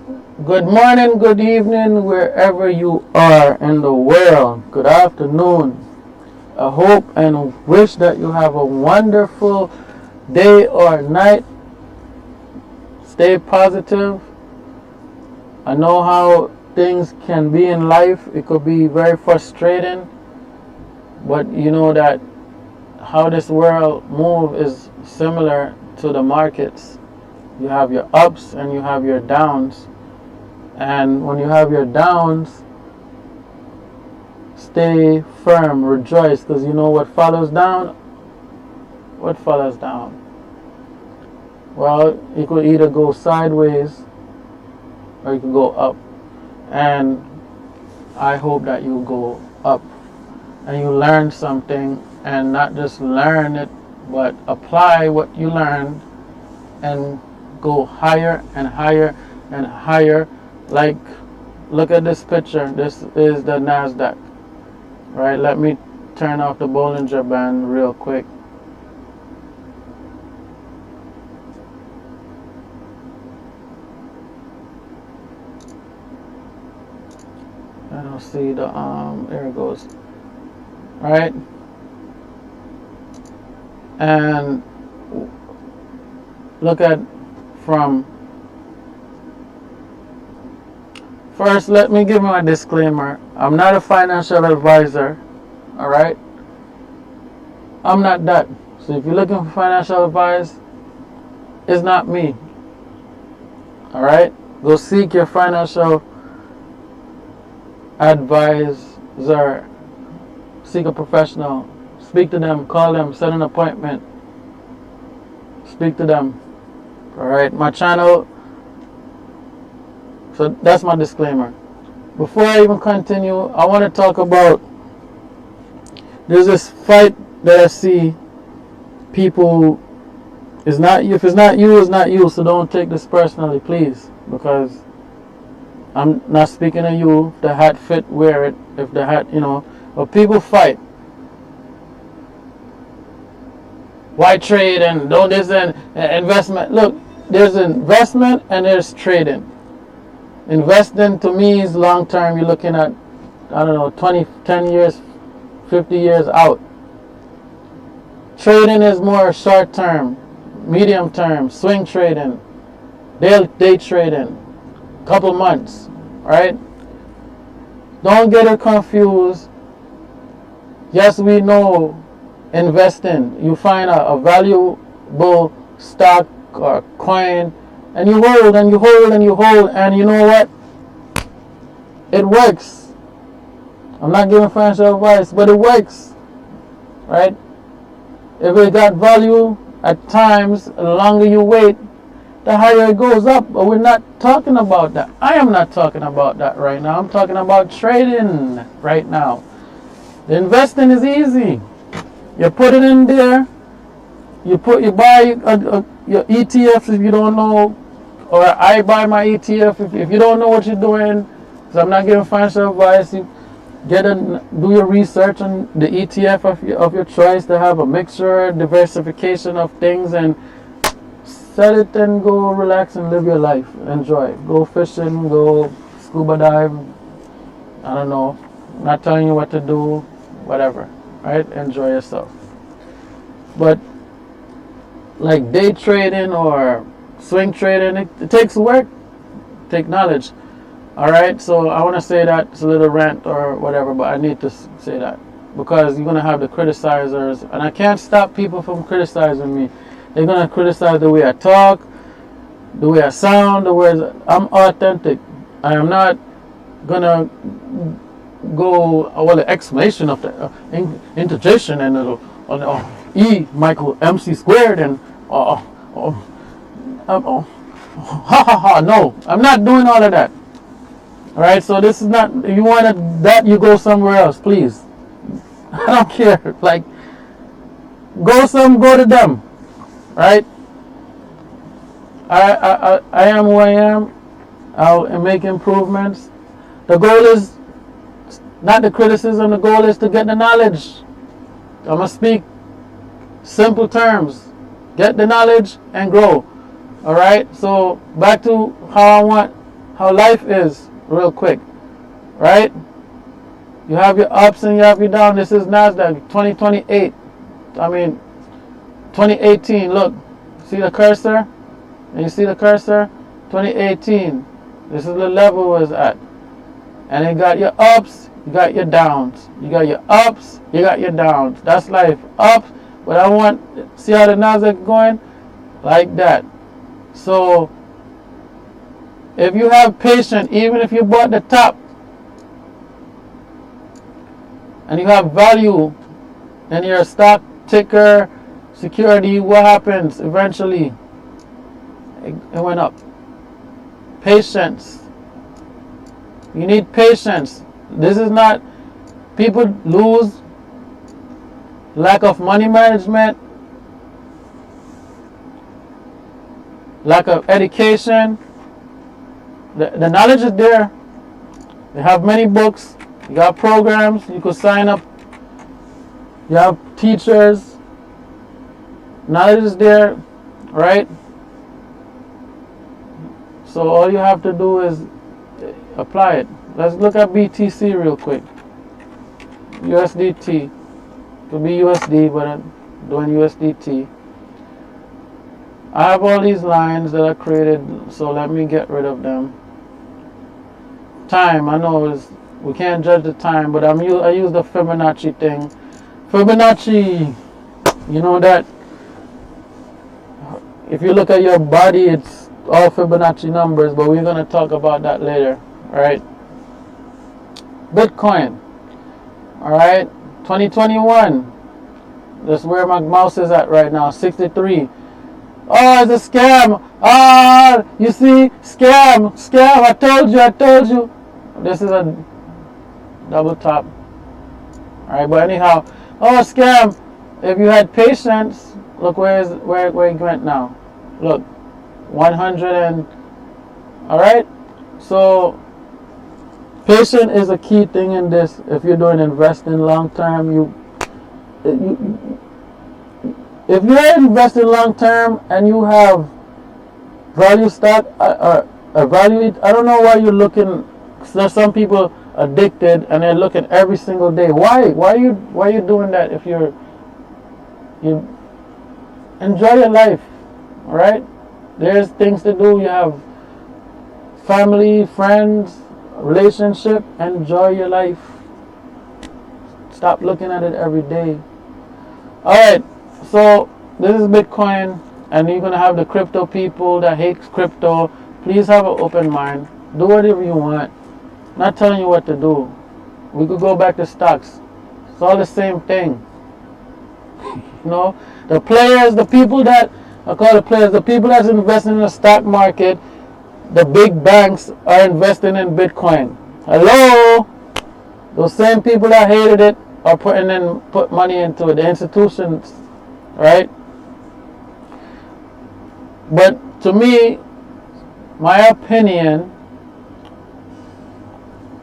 Good morning, good evening, wherever you are in the world. Good afternoon. I hope and wish that you have a wonderful day or night. Stay positive. I know how things can be in life. It could be very frustrating, but you know that how this world move is similar to the markets. You have your ups and you have your downs. And when you have your downs, stay firm, rejoice, because you know what follows down? What follows down? Well, you could either go sideways or you could go up. And I hope that you go up and you learn something, and not just learn it, but apply what you learned and go higher and higher and higher. Like, look at this picture. This is the NASDAQ. Right, let me turn off the Bollinger Band real quick. I don't see the there it goes. Right, and look at from first. Let me give you a disclaimer. I'm not a financial advisor. All right, I'm not that. So if you're looking for financial advice, it's not me. All right, go seek your financial advisor. Seek a professional. Speak to them. Call them. Set an appointment. Speak to them. All right, my channel. So that's my disclaimer. Before I even continue, I want to talk about, there's this fight that I see people, it's not, if it's not you, it's not you. So don't take this personally, please, because I'm not speaking to you. If the hat fit, wear it. If the hat, but people fight. Why trade and don't this and investment? Look, there's investment and there's trading. Investing to me is long term. You're looking at, 10 years, 50 years out. Trading is more short term, medium term, swing trading, day trading, couple months, right? Don't get it confused. Yes, we know investing. You find a valuable stock or coin, and you hold and you hold and you hold, and you know what? It works. I'm not giving financial advice, but it works, right? If it got value, at times, the longer you wait, the higher it goes up. But we're not talking about that. I am not talking about that right now. I'm talking about trading right now. The investing is easy. You put it in there. You buy your ETFs if you don't know, or I buy my ETF if you don't know what you're doing. Because I'm not giving financial advice. You do your research on the ETF of your choice to have a mixture, diversification of things, and sell it and go relax and live your life. Enjoy. Go fishing, go scuba dive. I don't know. I'm not telling you what to do. Whatever. Right? Enjoy yourself. But like day trading or swing trading, it takes work, take knowledge. All right, so I want to say that it's a little rant or whatever, but I need to say that because you're going to have the criticizers, and I can't stop people from criticizing me. They're going to criticize the way I talk, the way I sound, the way I'm authentic. I am not going to go, the explanation of the integration and E Michael MC squared and ha ha ha. No, I'm not doing all of that. All right, so this is not, if you want that, you go somewhere else, please. I don't care. Like, go to them. Right? I am who I am. I'll make improvements. The goal is not the criticism. The goal is to get the knowledge. I'm going to speak simple terms. Get the knowledge and grow. All right? So back to how how life is real quick, right? You have your ups and you have your downs. This is NASDAQ 2028. 2018. Look, see the cursor? And you see the cursor? 2018. This is the level it was at. And you got your ups, you got your downs. You got your ups, you got your downs. That's life. Up, but I want, see how the NASDAQ going? Like that. So, if you have patience, even if you bought the top, and you have value in your stock, ticker, security, what happens eventually? It went up. Patience. You need patience. This is not, people lose, lack of money management, lack of education. The knowledge is there. They have many books. You got programs. You could sign up. You have teachers. Knowledge is there, right? So all you have to do is apply it. Let's look at BTC real quick. USDT. Could be USD, but I'm doing USDT. I have all these lines that I created, so let me get rid of them. Time, I know we can't judge the time, but I use the Fibonacci thing. Fibonacci, you know that if you look at your body, it's all Fibonacci numbers, but we're going to talk about that later, right? Bitcoin, all right, 2021. That's where my mouse is at right now, 63. Oh, it's a scam. Ah, you see, scam. I told you. This is a double top. All right, but anyhow, oh, scam. If you had patience, look where it went now. Look, 100 and, all right. So, patience is a key thing in this. If you're doing investing long term, if you're investing long term and you have value stock or value, I don't know why you're looking. There's some people addicted and they're looking every single day. Why are you doing that? If you enjoy your life, all right? There's things to do. You have family, friends, relationship. Enjoy your life. Stop looking at it every day. All right. So this is Bitcoin, and you're gonna have the crypto people that hate crypto. Please have an open mind. Do whatever you want. Not telling you what to do. We could go back to stocks. It's all the same thing. You know, the players, the people that I call the players, the people that's investing in the stock market, the big banks are investing in Bitcoin. Hello, those same people that hated it are put money into it. The institutions. Right? But to me, my opinion,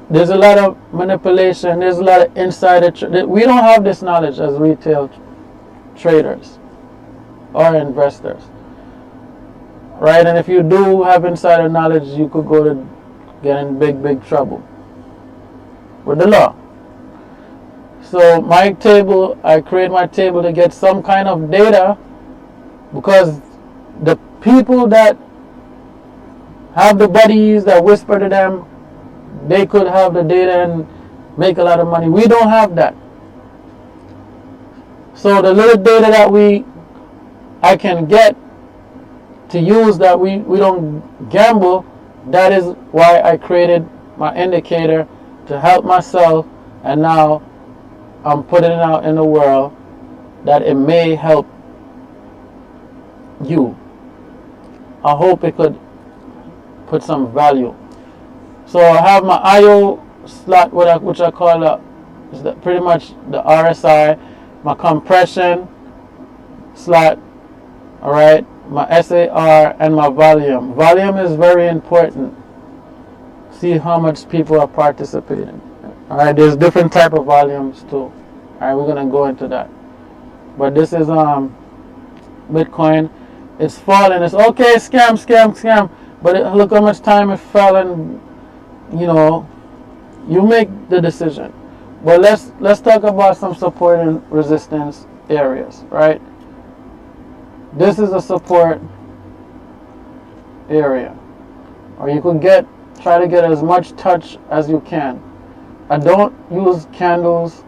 there's a lot of manipulation. There's a lot of insider. We don't have this knowledge as retail traders or investors. Right? And if you do have insider knowledge, you could go to get in big trouble with the law. So my table, I create my table to get some kind of data, because the people that have the buddies that whisper to them, they could have the data and make a lot of money. We don't have that. So the little data that I can get to use, that we don't gamble, that is why I created my indicator to help myself, and now I'm putting it out in the world that it may help you. I hope it could put some value. So I have my IO slot, which I call pretty much the RSI, my compression slot, all right, my SAR, and my volume. Volume is very important. See how much people are participating. All right, there's different type of volumes too. All right, we're gonna go into that. But this is Bitcoin. It's falling. It's okay. Scam. But look how much time it fell, and you know, you make the decision. But let's talk about some support and resistance areas, right? This is a support area, or you could try to get as much touch as you can. I don't use candles.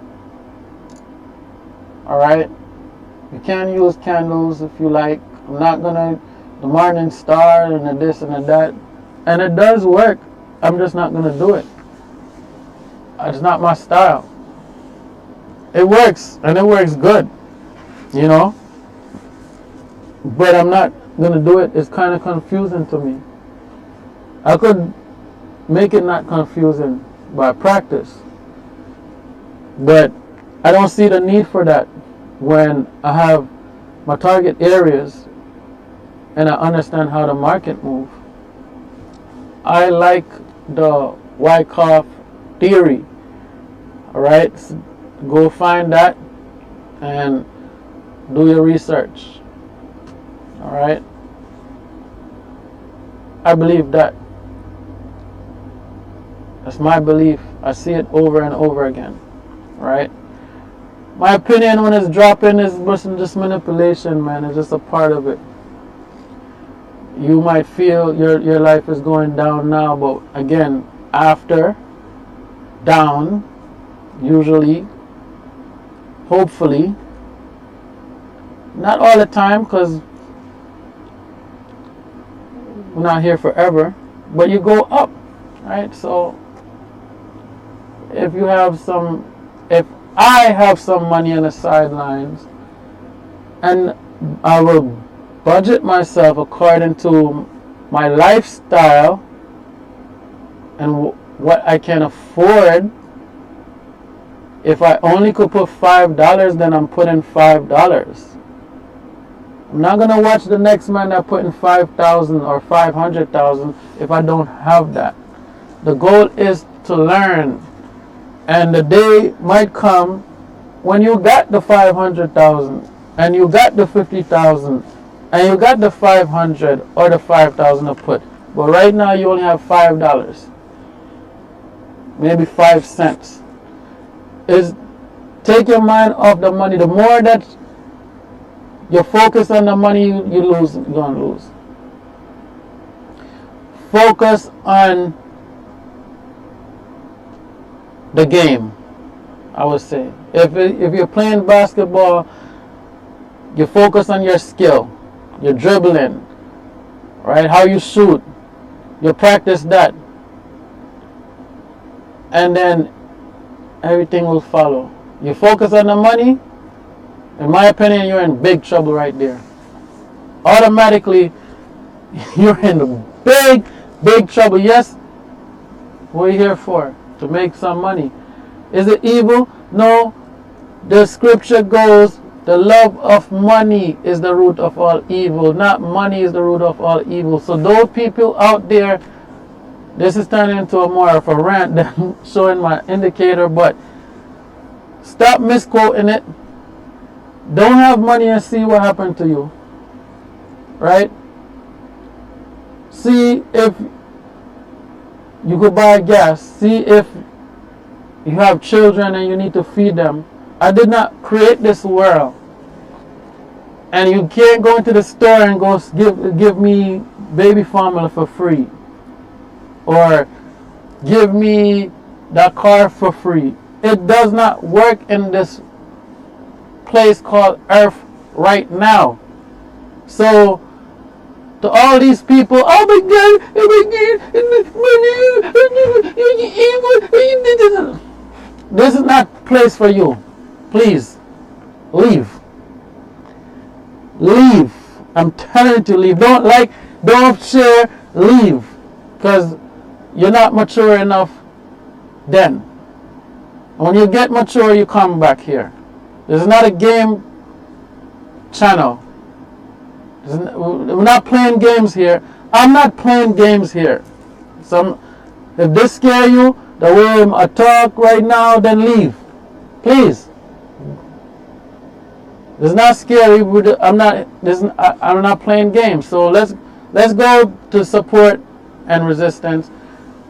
All right, you can use candles if you like. I'm not gonna the morning star and the this and the that, and it does work. I'm just not gonna do it. It's not my style. It works, and it works good, you know. But I'm not gonna do it. It's kind of confusing to me. I could make it not confusing by practice, but I don't see the need for that when I have my target areas and I understand how the market moves. I like the Wyckoff theory. All right, so go find that and do your research. All right, I believe that. That's my belief. I see it over and over again. All right. My opinion when it's dropping is just manipulation, man. It's just a part of it. You might feel your life is going down now, but again, after down, usually, hopefully, not all the time, because we're not here forever, but you go up, right? So if I have some money on the sidelines, and I will budget myself according to my lifestyle and what I can afford. If I only could put $5, then I'm putting $5. I'm not gonna watch the next man that put in 5,000 or 500,000 if I don't have that. The goal is to learn, and the day might come when you got the 500,000 and you got the 50,000 and you got the 500 or the 5,000 to put. But right now you only have $5, maybe 5 cents. Is take your mind off the money. The more that you focus on the money, you lose. You're gonna lose. Focus on the game, I would say. If you're playing basketball, you focus on your skill, your dribbling, right? How you shoot. You practice that, and then everything will follow. You focus on the money, in my opinion, you're in big trouble right there. Automatically, you're in big trouble. Yes, what are you here for? To make some money. Is it evil? No. The scripture goes, the love of money is the root of all evil. Not money is the root of all evil. So those people out there, this is turning into a more of a rant than showing my indicator, but stop misquoting it. Don't have money and see what happened to you. Right? See if you could buy gas. See if you have children and you need to feed them. I did not create this world. And you can't go into the store and go give me baby formula for free. Or give me that car for free. It does not work in this place called Earth right now. So to all these people, oh my God, this is not place for you. Please, leave. Leave. I'm telling you to leave. Don't share, leave. Because you're not mature enough then. When you get mature, you come back here. This is not a game channel. We're not playing games here. I'm not playing games here. So if this scare you, the way I talk right now, then leave. Please. It's not scary. I'm not playing games. So let's let's go to support and resistance.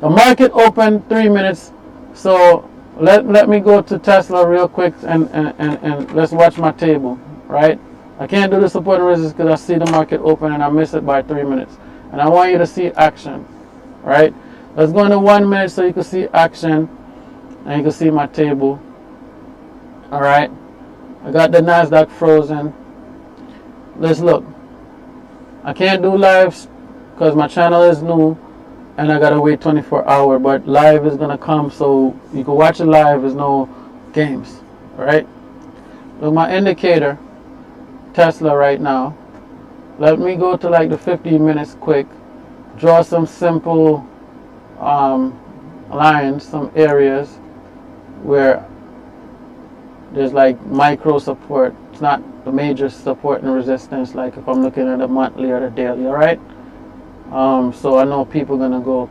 The market opened 3 minutes, so let me go to Tesla real quick and let's watch my table, right? I can't do the support and resistance because I see the market open and I miss it by 3 minutes. And I want you to see action, right? Let's go into 1 minute so you can see action and you can see my table. All right, I got the NASDAQ frozen. Let's look. I can't do lives because my channel is new and I gotta wait 24 hours, but live is gonna come so you can watch it live. There's no games, right? Look, my indicator, Tesla right now. Let me go to like the 15 minutes quick, draw some simple lines, some areas where there's like micro support. It's not the major support and resistance like if I'm looking at the monthly or the daily, alright? So I know people are gonna go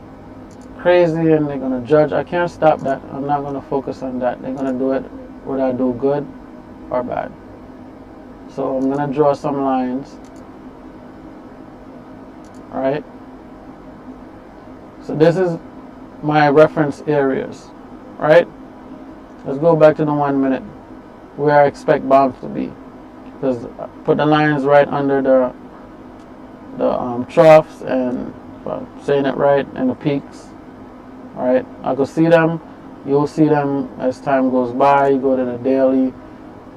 crazy and they're gonna judge. I can't stop that. I'm not gonna focus on that. They're gonna do it whether I do good or bad. So I'm gonna draw some lines. Alright? So this is my reference areas. Right? Let's go back to the 1 minute where I expect bounce to be. Because I put the lines right under the troughs and, if I'm saying it right, and the peaks. Alright, I can see them. You'll see them as time goes by. You go to the daily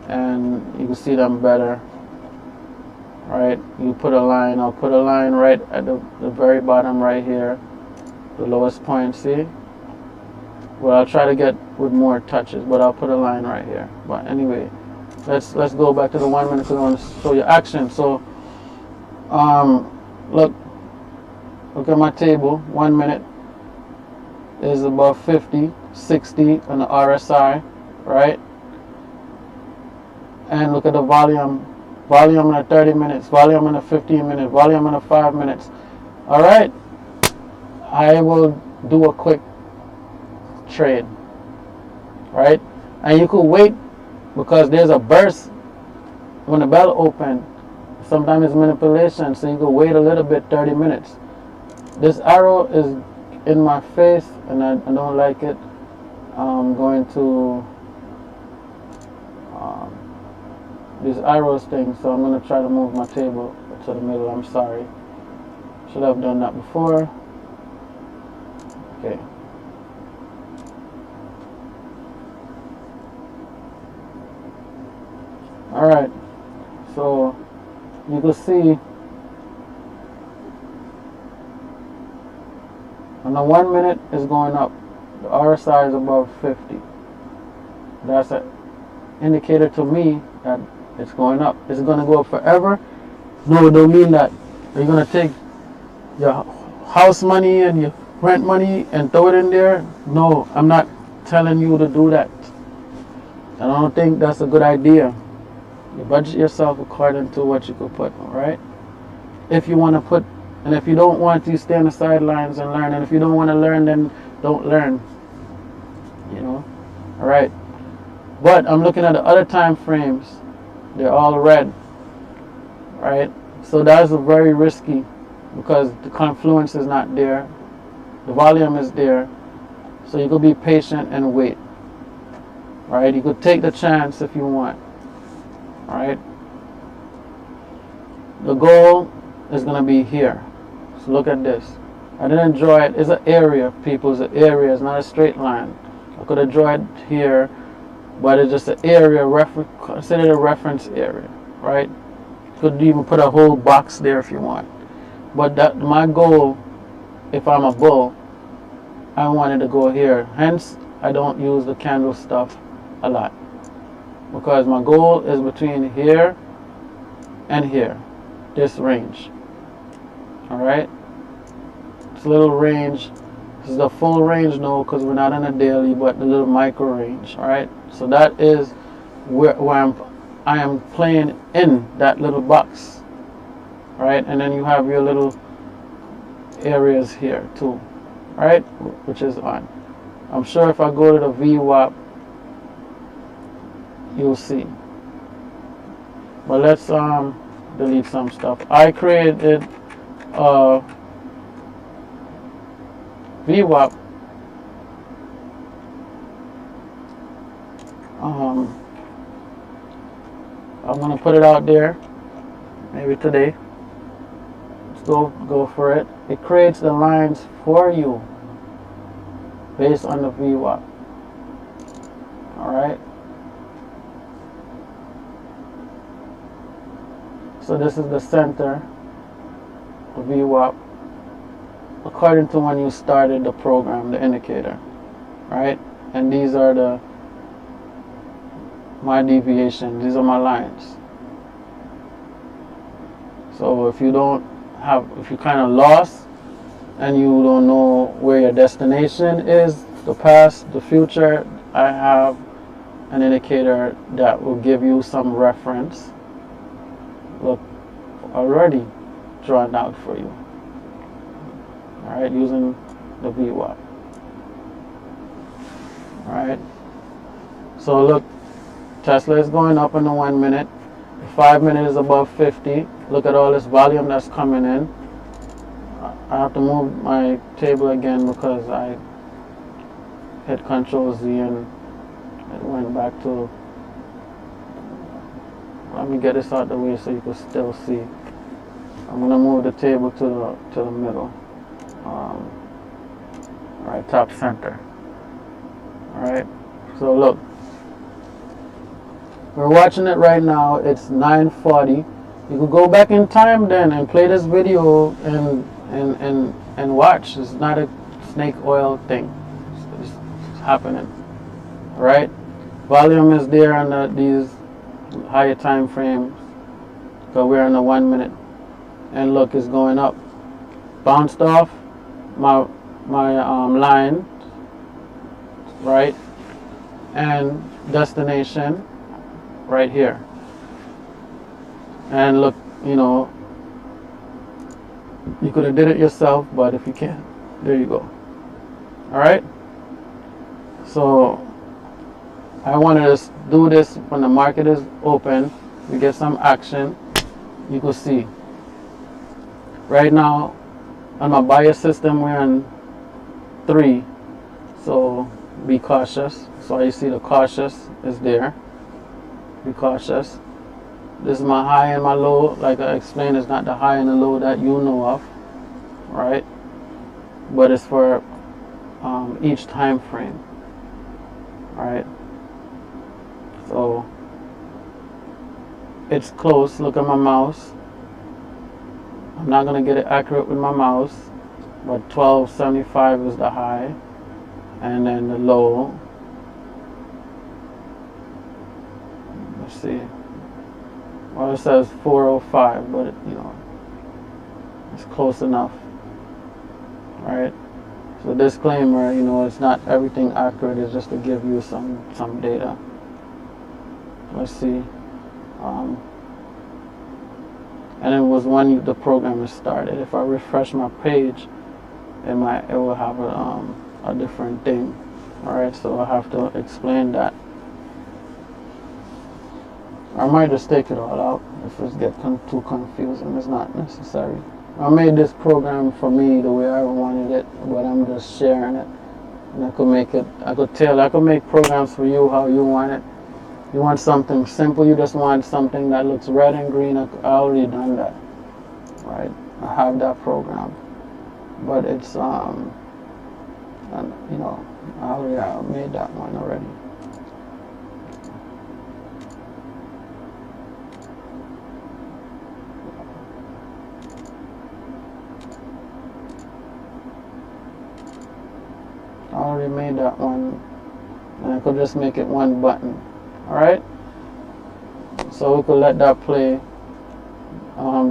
and you can see them better. Alright, you put a line. I'll put a line right at the very bottom right here. The lowest point, see? Well, I'll try to get with more touches, but I'll put a line right here. But anyway, let's go back to the 1 minute because I want to show you action. So, look at my table. 1 minute is above 50, 60 on the RSI, right? And look at the volume. Volume in the 30 minutes, volume in the 15 minutes, volume in the 5 minutes. All right, I will do a quick trade, right? And you could wait because there's a burst when the bell open. Sometimes it's manipulation, so you could wait a little bit, 30 minutes. This arrow is in my face and I don't like it. I'm going to these arrows thing, so I'm going to try to move my table to the middle. I'm sorry, should have done that before. Okay. Alright, so you can see on the 1 minute is going up. The RSI is above 50. That's an indicator to me that it's going up. Is it going to go up forever? No, it don't mean that. Are you going to take your house money and your rent money and throw it in there? No, I'm not telling you to do that. I don't think that's a good idea. You budget yourself according to what you could put, alright? If you want to put, and if you don't want to, stay on the sidelines and learn. And if you don't want to learn, then don't learn. You know? Alright. But I'm looking at the other time frames. They're all red. Right? So that's very risky because the confluence is not there. The volume is there. So you could be patient and wait. Right? You could take the chance if you want. Alright? The goal is going to be here. So look at this. I didn't draw it. It's an area, people. It's an area. It's not a straight line. I could have drawn it here, but it's just an area. Consider it a reference area. Right? You could even put a whole box there if you want. But my goal, if I'm a bull, I wanted to go here. Hence, I don't use the candle stuff a lot. Because my goal is between here and here. This range. Alright? This little range. This is the full range, no, because we're not in a daily, but the little micro range. Alright? So that is where I am playing in that little box. Alright? And then you have your little areas here too. Alright? Which is on. I'm sure if I go to the Vwap, you'll see. But let's delete some stuff. I created VWAP. I'm gonna put it out there maybe today. Let's go for it. It creates the lines for you based on the VWAP. Alright. So this is the center of VWAP according to when you started the program, the indicator. Right? And these are my deviations. These are my lines. So if you kind of lost and you don't know where your destination is, the past, the future, I have an indicator that will give you some reference. Look, already drawn out for you. Alright, using the VWAP. Alright. So look, Tesla is going up in the 1 minute. The 5 minute is above 50. Look at all this volume that's coming in. I have to move my table again because I hit Control Z and it went back to. Let me get this out the way so you can still see. I'm gonna move the table to the middle. Alright, top center. Alright, so look. We're watching it right now. It's 9:40. You could go back in time then and play this video and watch. It's not a snake oil thing. It's happening. Alright? Volume is there on these higher time frames. So we're in the 1 minute. And look, it's going up. Bounced off my line. Right? And destination right here. And look, you could have did it yourself, but if you can't, there you go. Alright? So I wanted to do this when the market is open. We get some action. You can see. Right now, on my bias system, we're on 3. So be cautious. So you see the cautious is there. Be cautious. This is my high and my low. Like I explained, it's not the high and the low that you know of, right? But it's for each time frame, right? So it's close. Look at my mouse. I'm not gonna get it accurate with my mouse, but 1275 is the high, and then the low. Let's see. Well, it says 405, but it's close enough. Right? So disclaimer, it's not everything accurate. It's just to give you some data. Let's see. And it was when the program is started. If I refresh my page, it will have a different thing. All right, so I have to explain that. I might just take it all out if it's too confusing. It's not necessary. I made this program for me the way I wanted it, but I'm just sharing it. And I could make programs for you how you want it. You want something simple, you just want something that looks red and green. I already done that. Right? I have that program. But it's I already made that one already. I already made that one, and I could just make it one button. Alright? So we could let that play.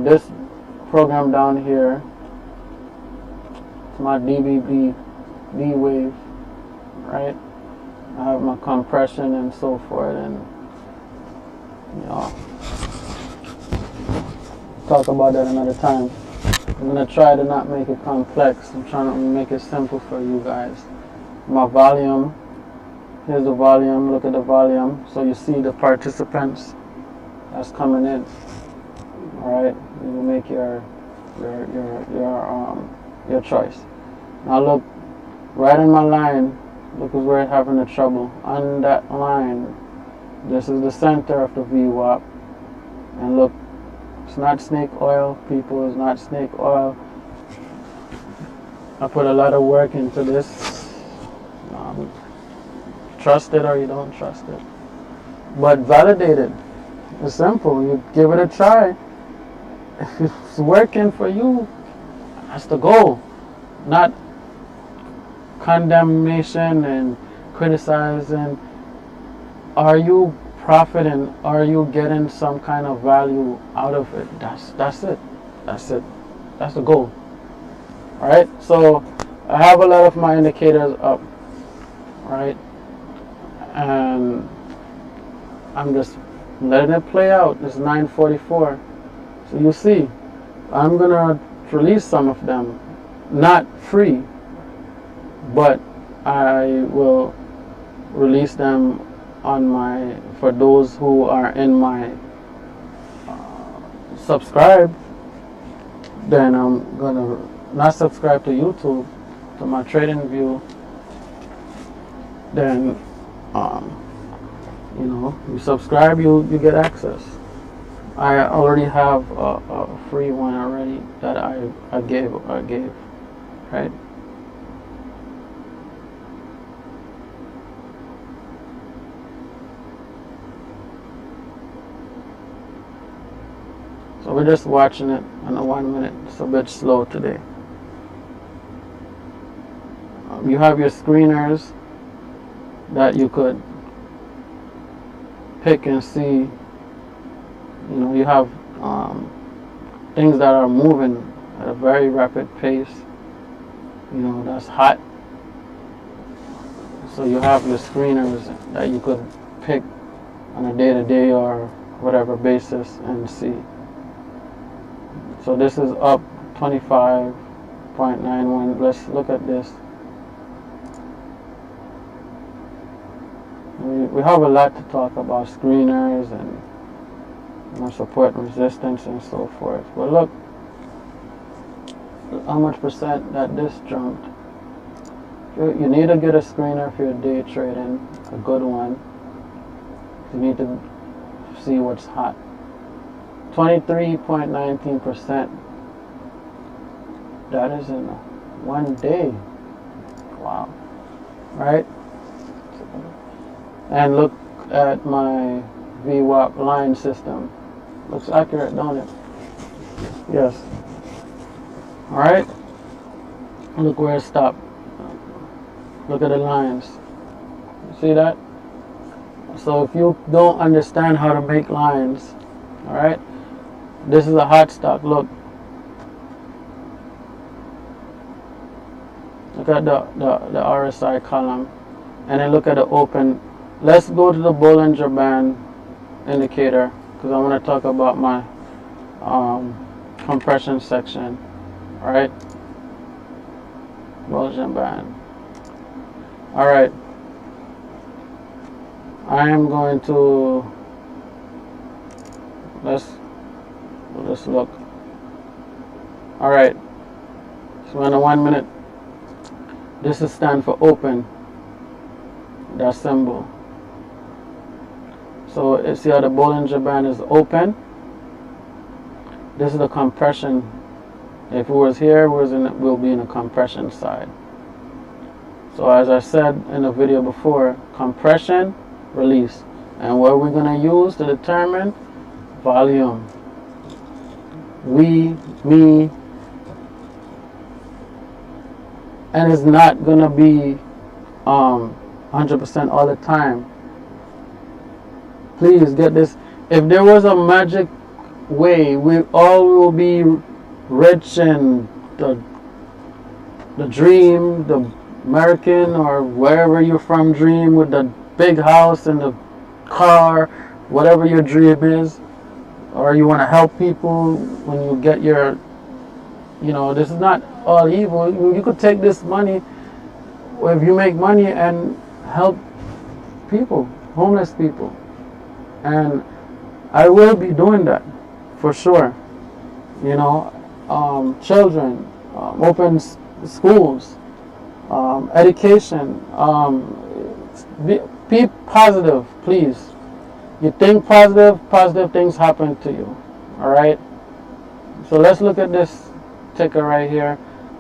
This program down here, it's my DVB D-Wave, right? I have my compression and so forth, and talk about that another time. I'm gonna try to not make it complex. I'm trying to make it simple for you guys. My volume, here's the volume, look at the volume. So you see the participants that's coming in. Alright, you will make your your choice. Now look, right in my line, look where we're having the trouble. On that line, this is the center of the VWAP. And look, it's not snake oil, people, it's not snake oil. I put a lot of work into this. Trust it or you don't trust it. But validate it. It's simple. You give it a try. If it's working for you, that's the goal. Not condemnation and criticizing. Are you profiting? Are you getting some kind of value out of it? That's it. That's it. That's the goal. Alright? So I have a lot of my indicators up. Right? And I'm just letting it play out. It's 9:44. So you see, I'm gonna release some of them, not free, but I will release them on my, for those who are in my subscribe. Then I'm gonna not subscribe to YouTube, to my trading view. Then you subscribe, you get access. I already have a free one already that I gave, right? So we're just watching it on a 1 minute. It's a bit slow today. You have your screeners that you could pick and see. You have things that are moving at a very rapid pace. That's hot. So you have your screeners that you could pick on a day-to-day or whatever basis and see. So this is up 25.91. Let's look at this. We have a lot to talk about, screeners and support and resistance and so forth. But look how much percent that this jumped. You need to get a screener if you're day trading, a good one. You need to see what's hot. 23.19%. That is in 1 day. Wow. Right? And look at my Vwap line system. Looks accurate, don't it? Yes. Alright? Look where it stopped. Look at the lines. See that? So if you don't understand how to make lines, alright? This is a hot stock. Look. Look at the RSI column. And then look at the open. Let's go to the Bollinger Band indicator, because I want to talk about my compression section. Alright? Bollinger Band. Alright. I am going to, let's look. Alright. So in a 1 minute. This is stand for open. That symbol. So you see how the Bollinger Band is open. This is the compression. If it was here, we'll be in the compression side. So as I said in the video before, compression, release. And what we're going to use to determine volume. We, me. And it's not going to be 100% all the time. Please get this. If there was a magic way, we all will be rich and the dream, the American or wherever you're from dream with the big house and the car, whatever your dream is, or you want to help people when you get your, this is not all evil. You could take this money, if you make money, and help people, homeless people. And I will be doing that for sure. children, open schools, education. Be positive, please. You think positive, positive things happen to you. All right. So let's look at this ticker right here.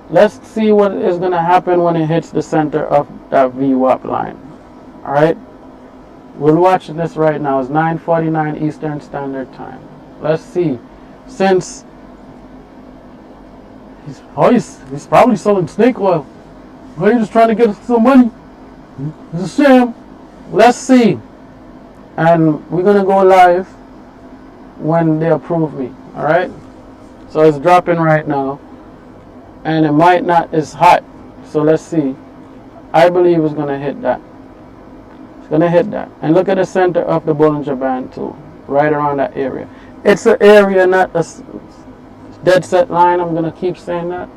Let's see what is going to happen when it hits the center of that VWAP line. All right. We're watching this right now. It's 9:49 Eastern Standard Time. Let's see. Since he's probably selling snake oil. Or he's just trying to get some money. It's a sham. Let's see. And we're going to go live when they approve me. All right. So it's dropping right now. And it might not, it's hot. So let's see. I believe it's going to hit that. It's going to hit that. And look at the center of the Bollinger Band too. Right around that area. It's an area, not a dead set line. I'm going to keep saying that.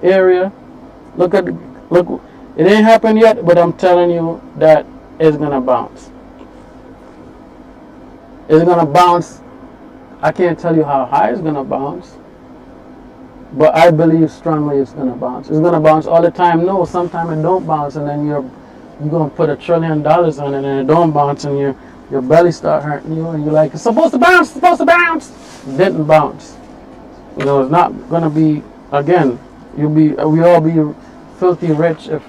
Area. Look. It ain't happened yet, but I'm telling you that it's going to bounce. It's going to bounce. I can't tell you how high it's going to bounce. But I believe strongly it's going to bounce. It's going to bounce all the time. No, sometimes it don't bounce, and then you're going to put $1 trillion on it, and it don't bounce, and your belly start hurting you, and you're like, it's supposed to bounce, it's supposed to bounce. It didn't bounce. You know, it's not going to be, again, we all be filthy rich if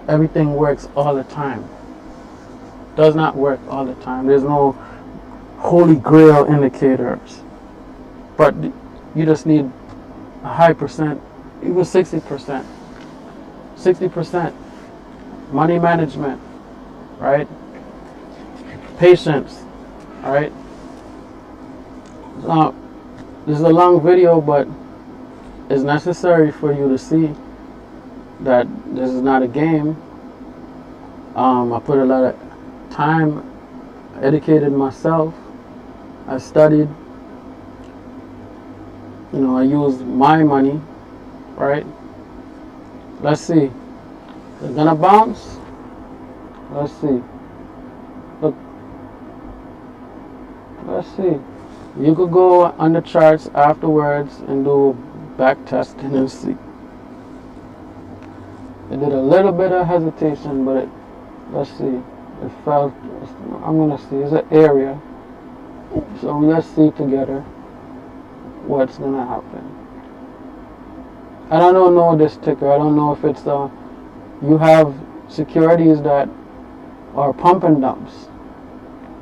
everything works all the time. It does not work all the time. There's no holy grail indicators. But you just need a high percent, even 60%. 60%. Money management, right? Patience, all right? This is a long video, but it's necessary for you to see that this is not a game. I put a lot of time, educated myself, I studied. You know, I used my money, right? Let's see. It's gonna bounce. Let's see. Look. Let's see. You could go on the charts afterwards and do back testing and see. It did a little bit of hesitation, but let's see. It felt. I'm gonna see. It's an area. So let's see together what's gonna happen. I don't know this ticker. I don't know if it's you have securities that are pump and dumps,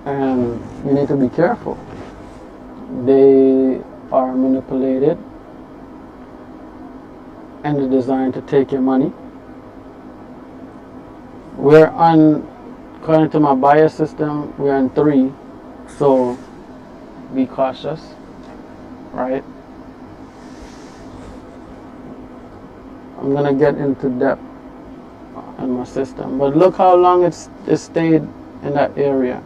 and you need to be careful. They are manipulated and they're designed to take your money. We're on, according to my bias system, we're on 3, so be cautious. Right? I'm gonna get into depth in my system, but look how long it stayed in that area.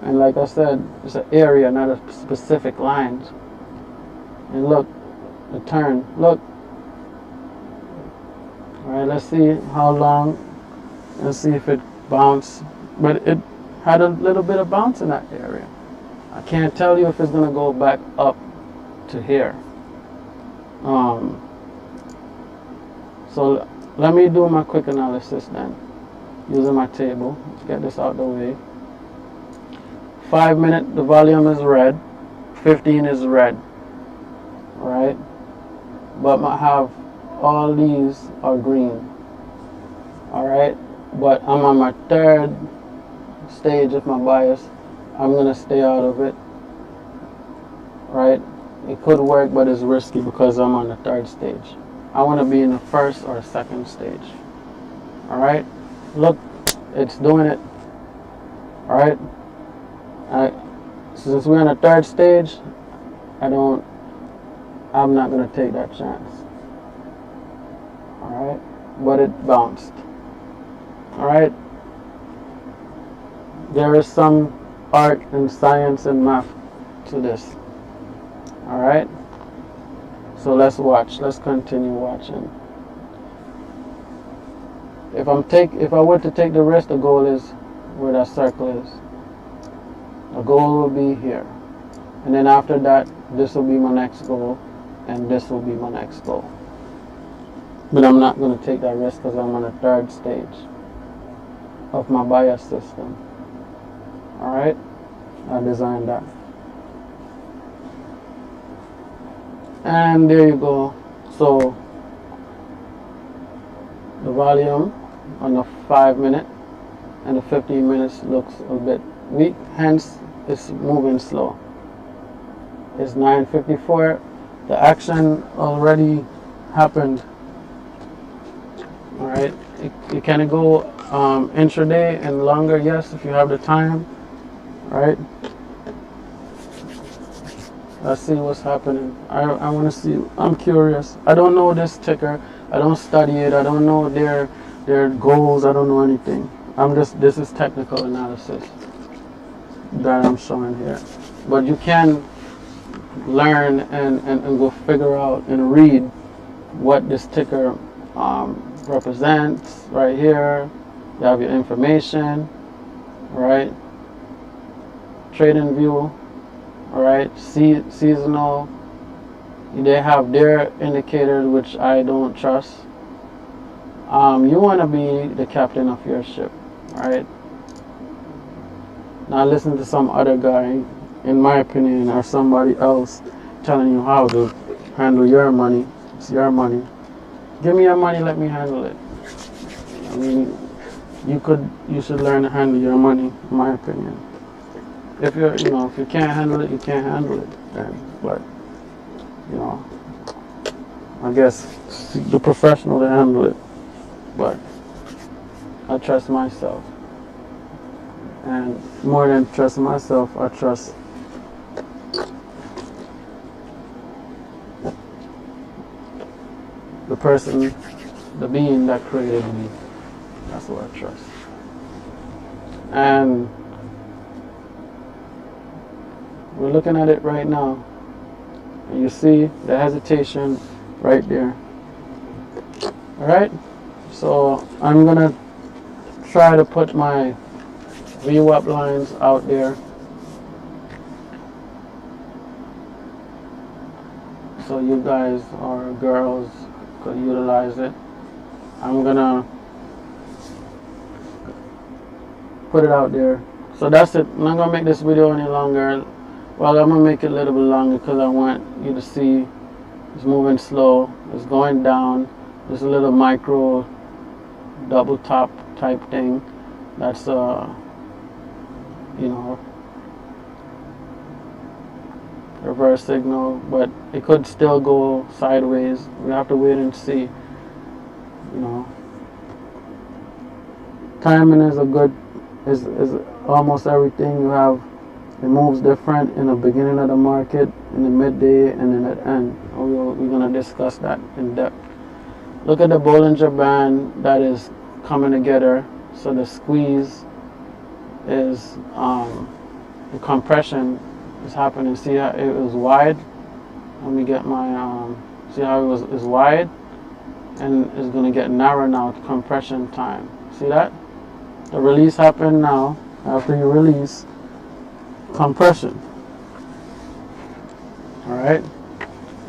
And like I said, it's an area, not a specific line. And look, the turn. Look. All right, let's see how long. Let's see if it bounced. But it had a little bit of bounce in that area. I can't tell you if it's gonna go back up to here. So let me do my quick analysis then, using my table. Let's get this out the way. 5 minute, the volume is red. 15 is red. Right? But I have all these are green. Alright? But I'm on my 3rd stage of my bias. I'm gonna stay out of it. Right? It could work, but it's risky because I'm on the 3rd stage. I want to be in the 1st or 2nd stage. Alright? Look, it's doing it. Alright? Since we're on the 3rd stage, I'm not going to take that chance. Alright? But it bounced. Alright? There is some art and science and math to this. Alright? So let's watch. Let's continue watching. If I were to take the risk, the goal is where that circle is. The goal will be here. And then after that, this will be my next goal, and this will be my next goal. But I'm not going to take that risk because I'm on the third stage of my bias system. Alright? I designed that. And there you go. So the volume on the 5 minute and the 15 minutes looks a bit weak, hence it's moving slow. It's 9:54. The action already happened. Alright, you can go intraday and longer, yes, if you have the time. Right? Let's see what's happening. I want to see. I'm curious. I don't know this ticker. I don't study it. I don't know their goals. I don't know anything. This is technical analysis that I'm showing here. But you can learn and go figure out and read what this ticker represents right here. You have your information, right? Trading view, alright, seasonal. They have their indicators, which I don't trust. You want to be the captain of your ship, right? Not listen to some other guy, in my opinion, or somebody else telling you how to handle your money. It's your money. Give me your money, let me handle it. I mean, you should learn to handle your money, in my opinion. If if you can't handle it, you can't handle it. But I guess the professional to handle it. But I trust myself, and more than trust myself, I trust the person, the being that created me. That's what I trust. And we're looking at it right now, and you see the hesitation right there. Alright, so I'm gonna try to put my Vwap lines out there so you guys or girls could utilize it. I'm gonna put it out there. So that's it. I'm not gonna make this video any longer. Well, I'm gonna make it a little bit longer because I want you to see it's moving slow. It's going down. There's a little micro double top type thing. That's reverse signal, but it could still go sideways. We have to wait and see. Timing is is almost everything. You have it moves different in the beginning of the market, in the midday, and then at the end. We're going to discuss that in depth. Look at the Bollinger Band that is coming together. So the squeeze is, the compression is happening. See how it was wide? Let me get my, see how it is wide? And it's going to get narrow now at compression time. See that? The release happened now. After you release, compression. Alright,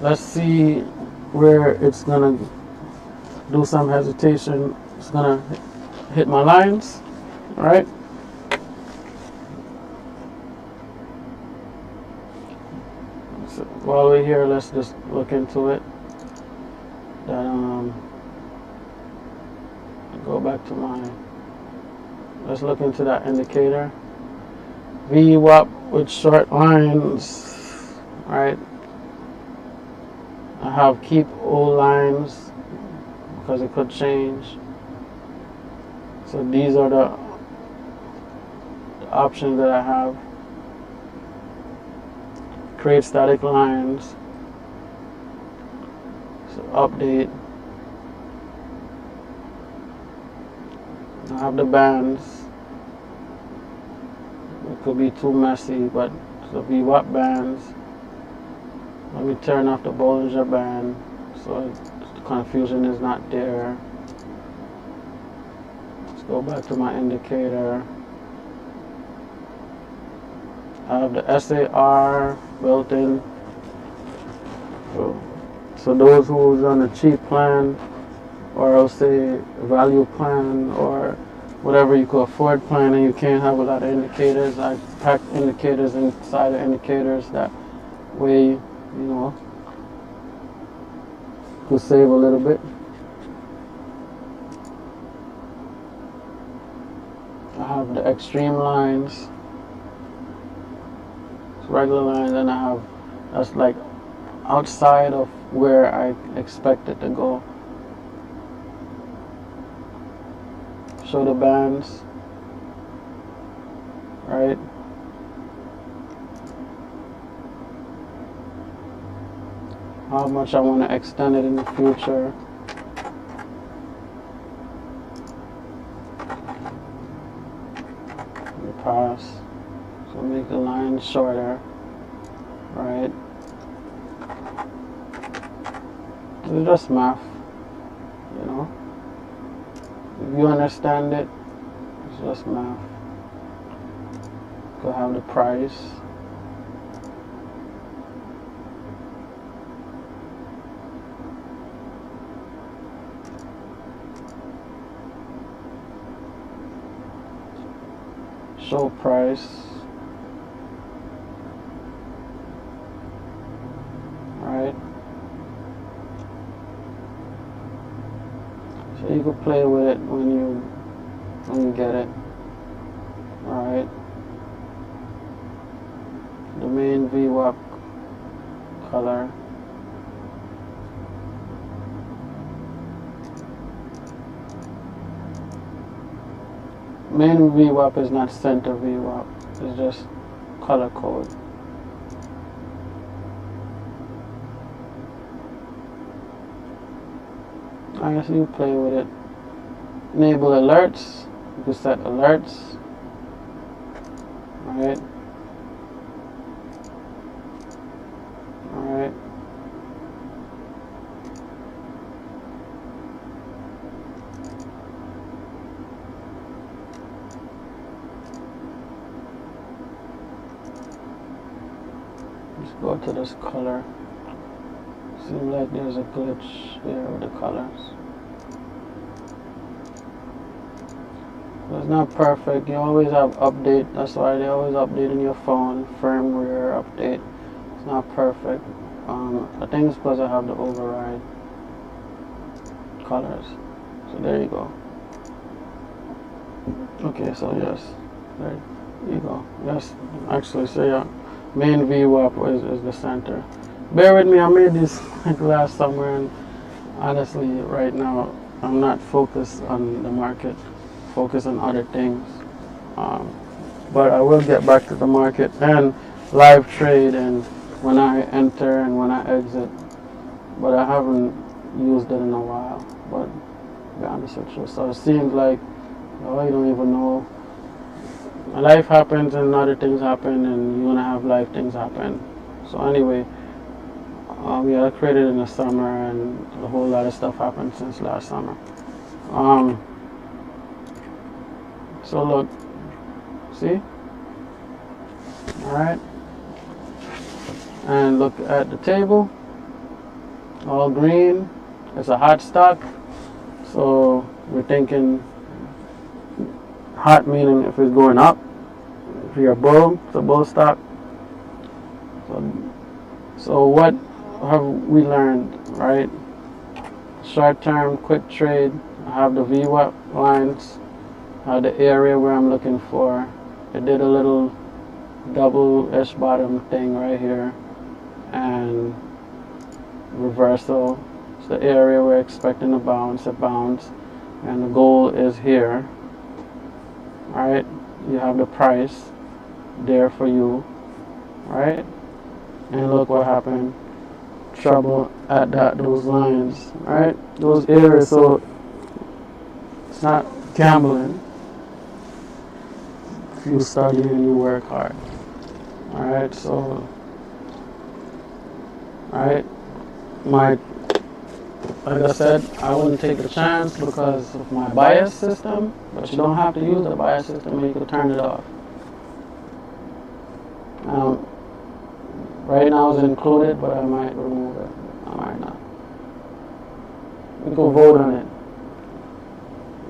let's see where it's gonna do some hesitation. It's gonna hit my lines. Alright, so while we're here, let's just look into it. Then go back to let's look into that indicator. Vwap with short lines, right? I have keep all lines because it could change. So these are the options that I have. Create static lines. So update. I have the bands. It could be too messy, but the Vwap bands. Let me turn off the Bollinger Band so the confusion is not there. Let's go back to my indicator. I have the SAR built in. So those who's on a cheap plan, or I'll say value plan, or whatever you could afford plan, and you can't have a lot of indicators, I pack indicators inside of indicators. That way, you know, to save a little bit. I have the extreme lines, regular lines, and I have, that's like outside of where I expect it to go. Show the bands, right? How much I want to extend it in the future. The past. So make the line shorter, right? It's just math, you know. If you understand it, it's just math. Go have the price. Show price. Right. So you can play with it when you get it. Alright. The main Vwap color. Main Vwap is not center Vwap. It's just color code. Alright, so you play with it. Enable alerts. You can set alerts. Alright. Alright. Let's go to this color. Seems like there's a glitch here with the colors. It's not perfect. You always have update. That's why they always update in your phone. Firmware update. It's not perfect. I think it's because I have the override colors. So there you go. Okay, so yes, there you go. Yes, actually, so yeah, main Vwap is the center. Bear with me, I made this like last summer, and honestly, right now, I'm not focused on the market, focused on other things. But I will get back to the market and live trade, and when I enter and when I exit. But I haven't used it in a while, but to be honest with you. So it seems like, oh, you don't even know. Life happens and other things happen, and you want to have life things happen. So anyway, yeah, I created in the summer, and a whole lot of stuff happened since last summer. So look, see? Alright. And look at the table, all green. It's a hot stock, so we're thinking hot meaning if it's going up. If you're a bull, it's a bull stock. So what have we learned, right? Short term, quick trade. I have the Vwap lines. I have the area where I'm looking for. It did a little double-ish bottom thing right here, and reversal. It's the area we're expecting to bounce, and the goal is here. Alright, you have the price there for you, right? And look what happened. Trouble at those lines, right? Those areas. So it's not gambling if you study and you work hard. Alright, so alright, like I said, I wouldn't take the chance because of my bias system, but you don't have to use the bias system, you can turn it off. Right now it's included, but I might remove it. I might not. We go vote on it.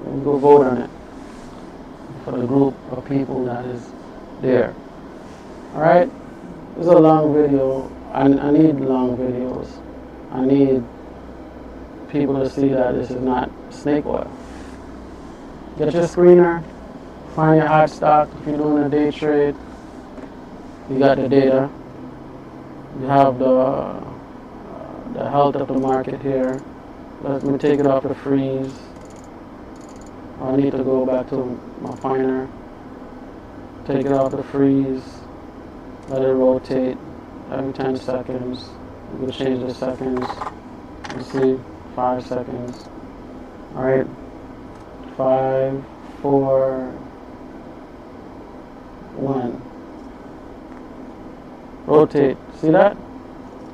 We go vote on it for the group of people that is there. Alright? This is a long video. I need long videos. I need people to see that this is not snake oil. Get your screener, find your hot stock. If you're doing a day trade, you got the data. You have the health of the market here. Let me take it off the freeze. I need to go back to my pointer. Take it off the freeze. Let it rotate every 10 seconds. You can change the seconds. You see, 5 seconds. Alright. 5, 4, 1. Rotate. See that?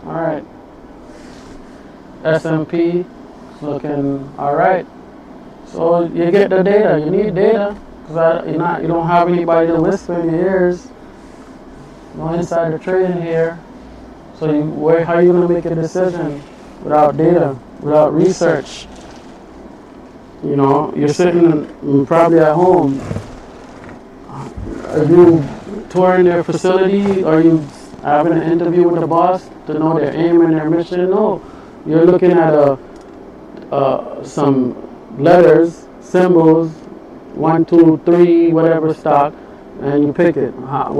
Alright. S&P looking alright. So you get the data. You need data because you don't have anybody to whisper in your ears. No insider trading here. So how are you going to make a decision without data, without research? You know, you're sitting probably at home. Are you touring their facility? Are you having an interview with the boss to know their aim and their mission? No. You're looking at some letters, symbols, 1, 2, 3, whatever stock, and you pick it. How?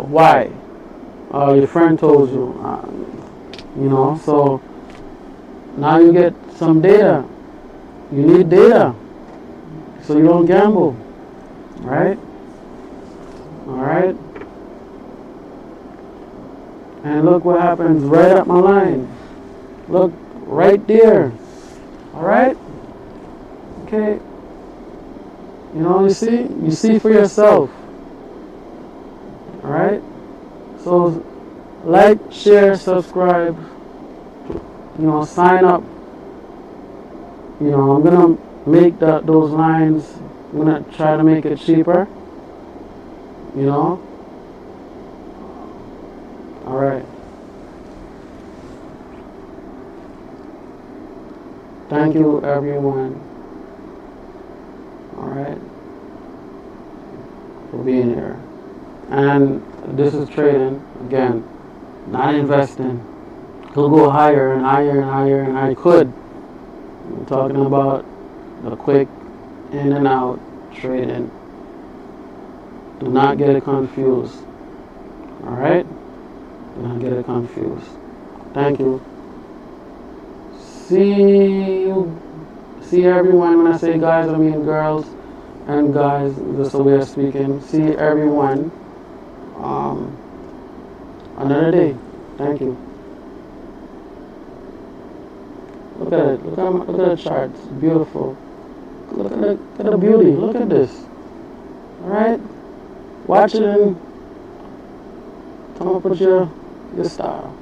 Why? Your friend told you. You know, so now you get some data. You need data so you don't gamble, right? All right. And look what happens right up my line. Look right there. All right. Okay. You know, you see for yourself. All right. So like, share, subscribe. You know, sign up. You know, I'm gonna make those lines. I'm gonna try to make it cheaper. You know. All right. Thank you, everyone. All right, for being here. And this is trading again, not investing. Could go higher and higher and higher, and I could. I'm talking about the quick in and out trading. Do not get it confused. All right. Do not get it confused. Thank you. See everyone. When I say guys, I mean girls and guys. That's the way of speaking. See everyone. Another day. Thank you. Look at it. Look at the chart. It's beautiful. Look at the beauty. Look at this. All right. Watch it and come up with your style.